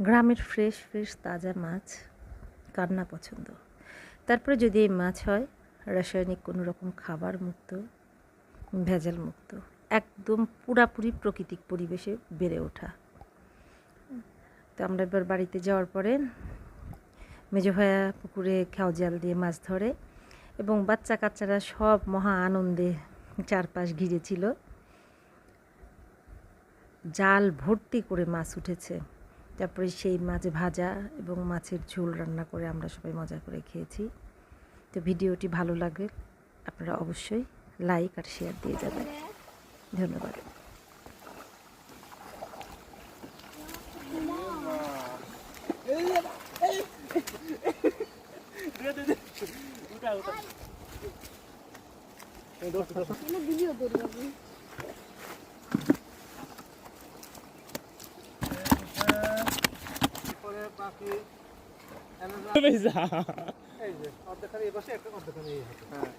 গ্রামের fresh fresh তাজা মাছ কার না পছন্দ। তারপরে যদি এই মাছ হয় রাসায়নিক কোনো রকম খাবার মুক্ত, ভেজাল মুক্ত, একদম পুরাপুরি প্রাকৃতিক পরিবেশে বেড়ে ওঠা। তো আমরা এবার বাড়িতে যাওয়ার পরে মেজো ভাইয়া পুকুরে খাও জাল দিয়ে মাছ ধরে এবং বাচ্চা কাচ্চারা সব মহা আনন্দে চারপাশ ঘিরেছিল। জাল ভর্তি করে মাছ উঠেছে। তারপরে সেই মাছ ভাজা এবং মাছের ঝোল রান্না করে আমরা সবাই মজা করে খেয়েছি। তো ভিডিওটি ভালো লাগে আপনারা অবশ্যই লাইক আর শেয়ার দিয়ে যাবেন। ধন্যবাদ। এই যে অর্ধেকখানি এই পাশে একটা অর্ধেকখানি এই হাতে। হ্যাঁ